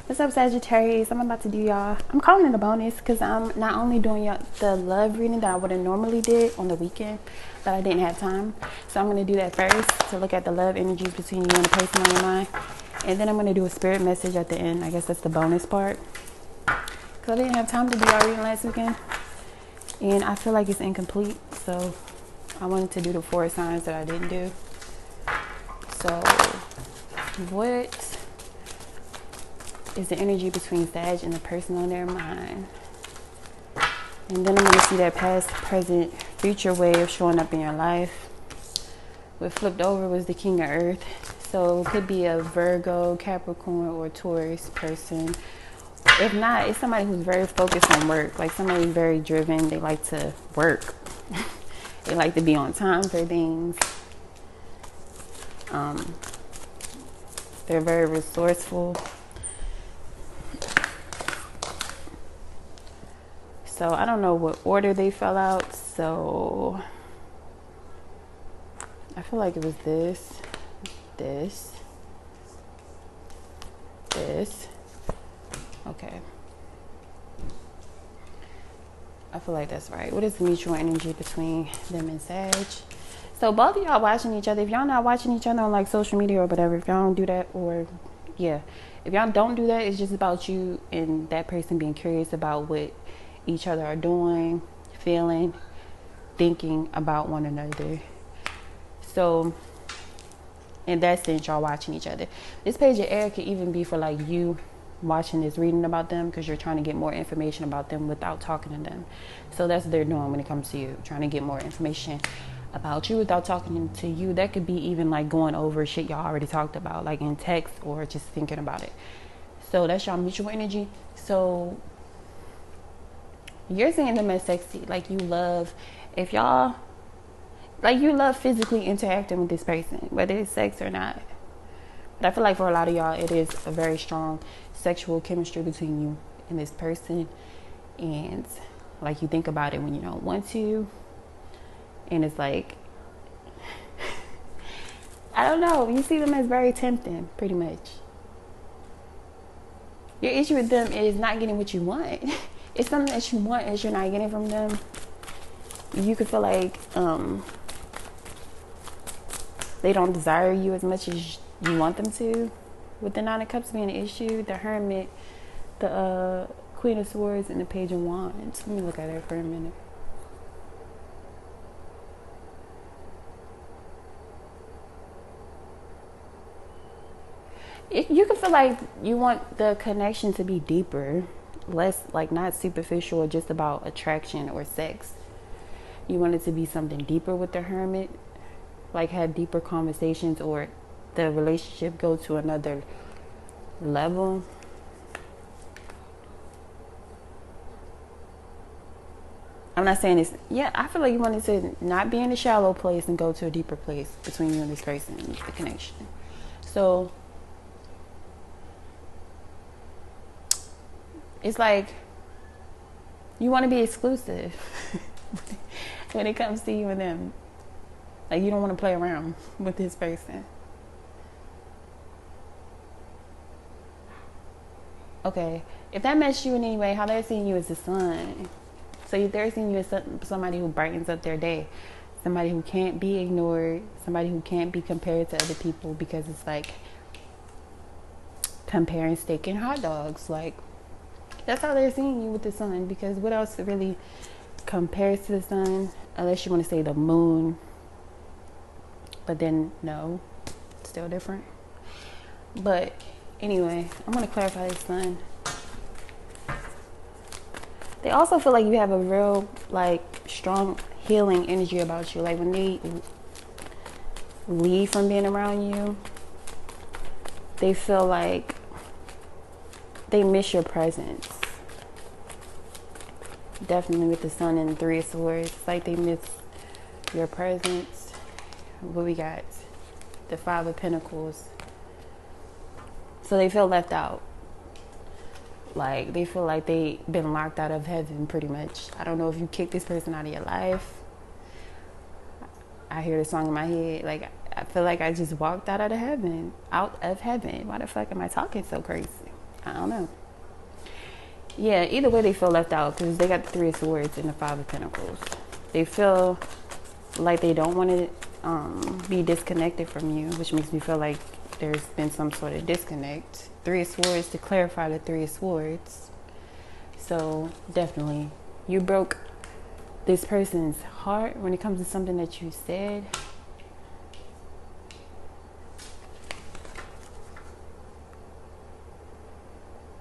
What's up, Sagittarius? I'm about to do y'all. I'm calling it a bonus because I'm not only doing y'all the love reading that I would have normally did on the weekend that I didn't have time. So I'm going to do that first to look at the love energies between you and the person on your mind. And then I'm going to do a spirit message at the end. I guess that's the bonus part. Because I didn't have time to do y'all reading last weekend. And I feel like it's incomplete. So I wanted to do the 4 signs that I didn't do. So what is the energy between Sag and the person on their mind? And then I'm going to see that past, present, future way of showing up in your life. What flipped over was the King of Earth. So it could be a Virgo, Capricorn, or Taurus person. If not, it's somebody who's very focused on work. Like somebody who's very driven. They like to work. They like to be on time for things. They're very resourceful. So I don't know what order they fell out. So I feel like it was this. Okay. I feel like that's right. What is the mutual energy between them and Sag? So both of y'all watching each other. If y'all not watching each other on like social media or whatever, if y'all don't do that, or yeah, if y'all don't do that, it's just about you and that person being curious about what each other are doing, feeling, thinking about one another. So in that sense, y'all watching each other. This page of air could even be for like you watching this reading about them because you're trying to get more information about them without talking to them. So that's what they're doing when it comes to you, trying to get more information about you without talking to you. That could be even like going over shit y'all already talked about, like in text or just thinking about it. So that's y'all mutual energy. So you're seeing them as sexy, like you love, if y'all like, you love physically interacting with this person, whether it's sex or not. But I feel like for a lot of y'all, it is a very strong sexual chemistry between you and this person. And like you think about it when you don't want to. And it's like, I don't know. You see them as very tempting, pretty much. Your issue with them is not getting what you want. It's something that you want and you're not getting from them. You could feel like they don't desire you as much as you want them to. With the 9 of Cups being an issue, the Hermit, the Queen of Swords, and the Page of Wands. Let me look at it for a minute. You can feel like you want the connection to be deeper, less like not superficial or just about attraction or sex. You want it to be something deeper with the Hermit, like have deeper conversations or the relationship go to another level. I'm not saying this. Yeah, I feel like you want it to not be in a shallow place and go to a deeper place between you and this person, the connection. So it's like you want to be exclusive when it comes to you and them. Like you don't want to play around with this person. Okay, if that matches you in any way, how they're seeing you as the sun. So if they're seeing you as somebody who brightens up their day, somebody who can't be ignored, somebody who can't be compared to other people, because it's like comparing steak and hot dogs. Like that's how they're seeing you with the sun, because what else really compares to the sun, unless you want to say the moon, but then no, still different. But anyway, I'm going to clarify this sun. They also feel like you have a real like strong healing energy about you. Like when they leave from being around you, they feel like they miss your presence. Definitely with the sun and the 3 of Swords, it's like they miss your presence. What we got? The 5 of Pentacles. So they feel left out. Like they feel like they've been locked out of heaven pretty much. I don't know if you kicked this person out of your life. I hear the song in my head. Like I feel like I just walked out of heaven. Why the fuck am I talking so crazy? I don't know. Yeah, either way they feel left out because they got the Three of Swords and the Five of Pentacles. They feel like they don't want to be disconnected from you, which makes me feel like there's been some sort of disconnect. Three of Swords, to clarify the Three of Swords. So definitely, you broke this person's heart when it comes to something that you said.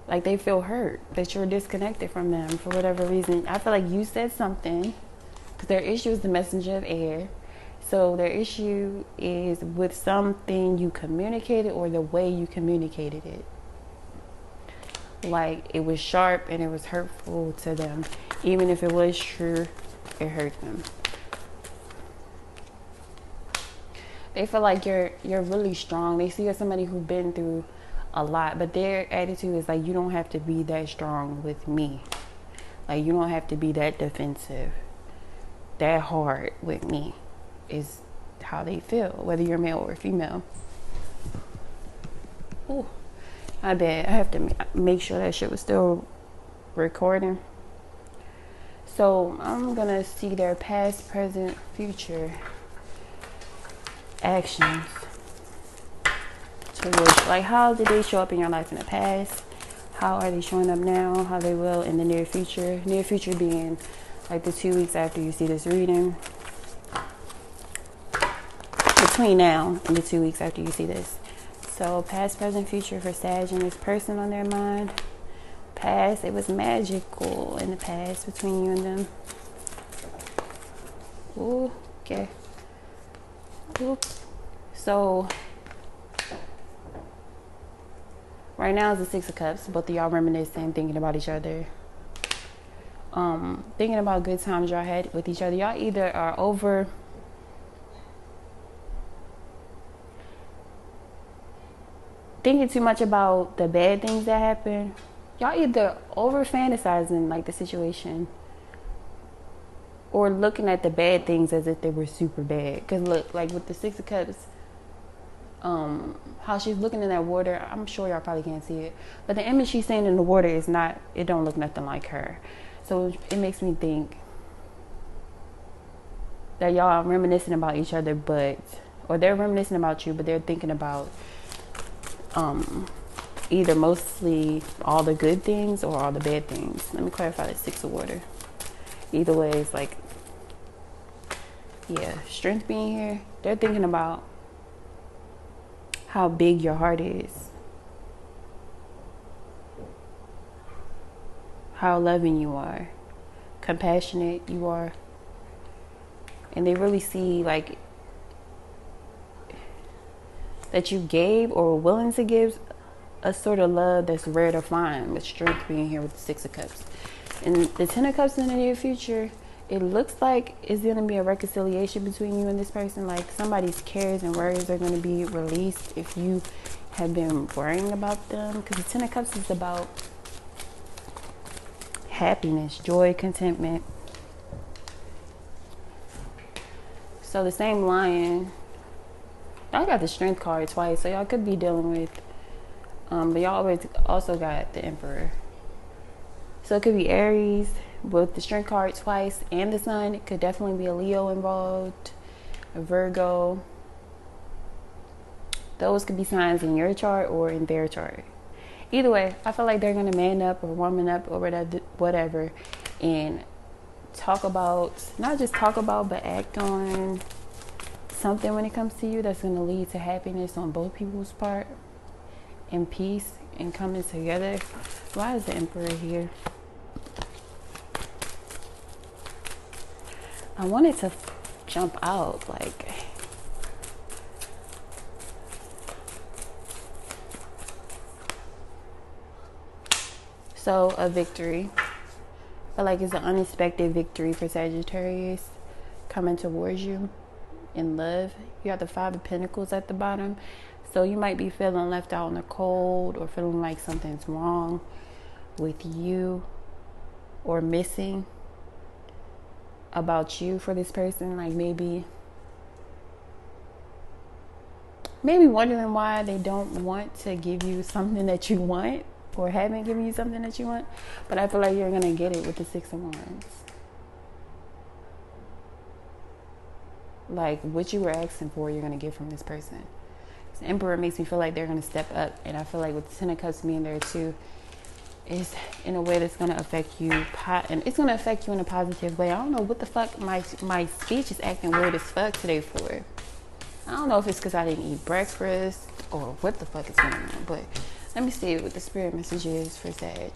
Like they feel hurt that you're disconnected from them for whatever reason. I feel like you said something, because their issue is the messenger of air. So their issue is with something you communicated or the way you communicated it. Like it was sharp and it was hurtful to them. Even if it was true, it hurt them. They feel like you're really strong. They see you as somebody who's been through a lot, but their attitude is like, you don't have to be that strong with me. Like you don't have to be that defensive, that hard with me, is how they feel, whether you're male or female. Ooh, I bet I have to make sure that shit was still recording. So I'm gonna see their past, present, future actions towards, like, how did they show up in your life in the past? How are they showing up now? How they will in the near future? Near future being like the 2 weeks after you see this reading. Between now and the 2 weeks after you see this. So past, present, future for Sag and this person on their mind. Past, it was magical in the past between you and them. Ooh, okay. Ooh. So right now is the Six of Cups. Both of y'all reminiscing, thinking about each other. Thinking about good times y'all had with each other. Y'all either are over thinking too much about the bad things that happen. Y'all either over fantasizing like the situation, or looking at the bad things as if they were super bad. Because look, like with the Six of Cups, how she's looking in that water, I'm sure y'all probably can't see it, but the image she's seeing in the water is not, it don't look nothing like her. So it makes me think that y'all are reminiscing about each other, but, or they're reminiscing about you, but they're thinking about either mostly all the good things or all the bad things. Let me clarify the Six of Water. Either way, it's like, yeah, strength being here. They're thinking about how big your heart is, how loving you are, compassionate you are, and they really see like that you gave or were willing to give a sort of love that's rare to find, with strength being here with the Six of Cups. And the Ten of Cups in the near future, it looks like it's going to be a reconciliation between you and this person. Like somebody's cares and worries are going to be released if you have been worrying about them. Because the Ten of Cups is about happiness, joy, contentment. So the same Lion, I got the Strength card twice, so y'all could be dealing with, but y'all always also got the Emperor. So it could be Aries with the Strength card twice and the Sun. It could definitely be a Leo involved, a Virgo. Those could be signs in your chart or in their chart. Either way, I feel like they're going to man up or woman up or whatever and talk about, not just talk about, but act on something when it comes to you that's going to lead to happiness on both people's part and peace and coming together. Why is the Emperor here? I wanted to jump out, like, so a victory. I feel like it's an unexpected victory for Sagittarius coming towards you in love. You have the Five of Pentacles at the bottom. So you might be feeling left out in the cold or feeling like something's wrong with you or missing about you for this person. Like maybe wondering why they don't want to give you something that you want or haven't given you something that you want. But I feel like you're going to get it with the 6 of Wands. Like, what you were asking for, you're going to get from this person. The Emperor makes me feel like they're going to step up. And I feel like with the 10 of Cups being there too, is in a way that's going to affect you. And it's going to affect you in a positive way. I don't know what the fuck my speech is acting weird as fuck today for. I don't know if it's because I didn't eat breakfast or what the fuck is going on. But let me see what the spirit message is for Sag.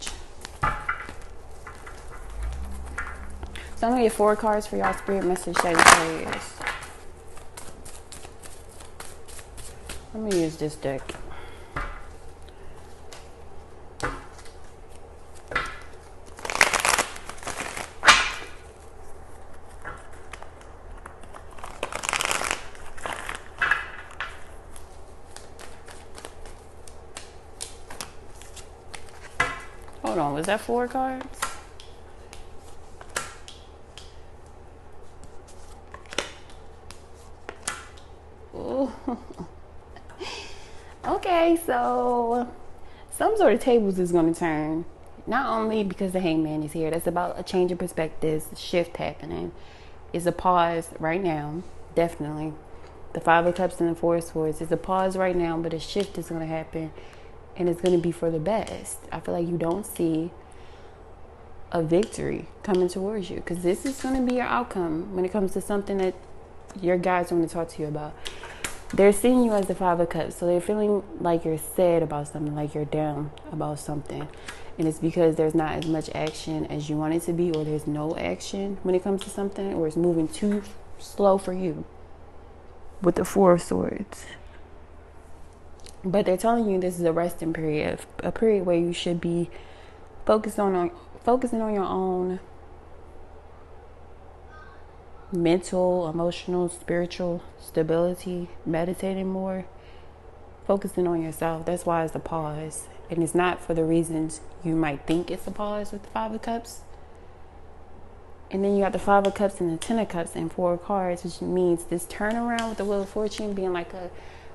So I'm going to get 4 cards for y'all spirit message Sagittarius. I'm going to use this deck. Hold on, was that 4 cards? Ooh. Okay, so some sort of tables is going to turn. Not only because the Hangman is here. That's about a change of perspectives, a shift happening. It's a pause right now, definitely. The 5 of Cups and the 4 of Swords. It's a pause right now, but a shift is going to happen. And it's going to be for the best. I feel like you don't see a victory coming towards you. Because this is going to be your outcome when it comes to something that your guys want to talk to you about. They're seeing you as the 5 of Cups. So they're feeling like you're sad about something, like you're down about something. And it's because there's not as much action as you want it to be, or there's no action when it comes to something, or it's moving too slow for you with the 4 of Swords. But they're telling you this is a resting period, a period where you should be focusing on your own mental, emotional, spiritual stability, meditating more, focusing on yourself. That's why it's a pause. And it's not for the reasons you might think it's a pause with the 5 of Cups. And then you got the 5 of Cups and the 10 of Cups and 4 cards, which means this turnaround with the Wheel of Fortune being like a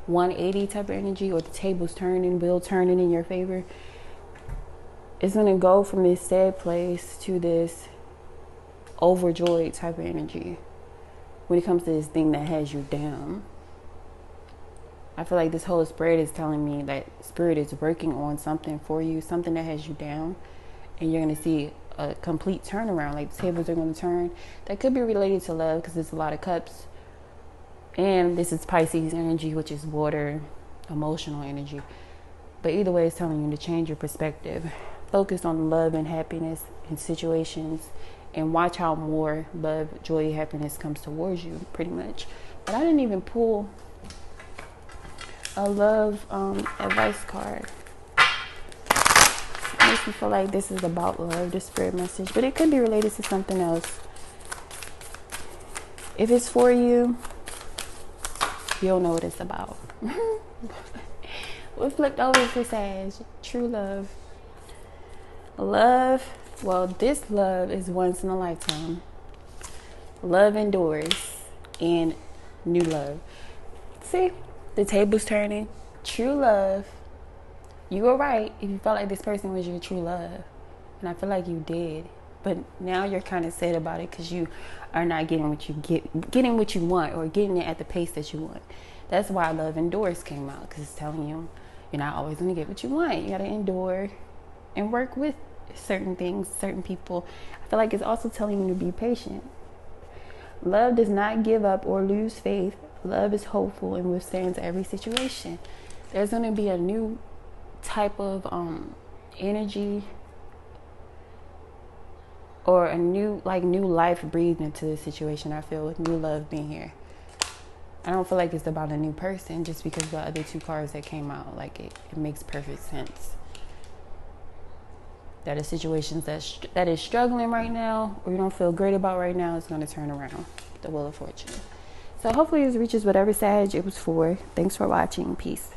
180 type of energy, or the tables turning, wheel turning in your favor. It's going to go from this sad place to this overjoyed type of energy when it comes to this thing that has you down. I feel like this whole spread is telling me that Spirit is working on something for you, something that has you down, and you're going to see a complete turnaround. Like the tables are going to turn. That could be related to love, because there's a lot of cups. And this is Pisces energy, which is water, emotional energy. But either way, it's telling you to change your perspective. Focus on love and happiness in situations. And watch how more love, joy, happiness comes towards you, pretty much. But I didn't even pull a love advice card. It makes me feel like this is about love, this spirit message. But it could be related to something else. If it's for you, you'll know what it's about. We flipped over for Sag. True love. Love, well, this love is once in a lifetime. Love endures, and new love. See, the table's turning. True love. You were right if you felt like this person was your true love. And I feel like you did. But now you're kind of sad about it because you are not getting what you want, or getting it at the pace that you want. That's why Love Endures came out, because it's telling you you're not always going to get what you want. You got to endure and work with certain things, certain people. I feel like it's also telling you to be patient. Love does not give up or lose faith. Love is hopeful and withstands every situation. There's going to be a new type of energy, or a new life breathed into the situation, I feel, with new love being here. I don't feel like it's about a new person, just because the other 2 cards that came out, like it makes perfect sense. That a situation that is struggling right now, or you don't feel great about right now, is going to turn around. The Wheel of Fortune. So hopefully this reaches whatever Sag it was for. Thanks for watching. Peace.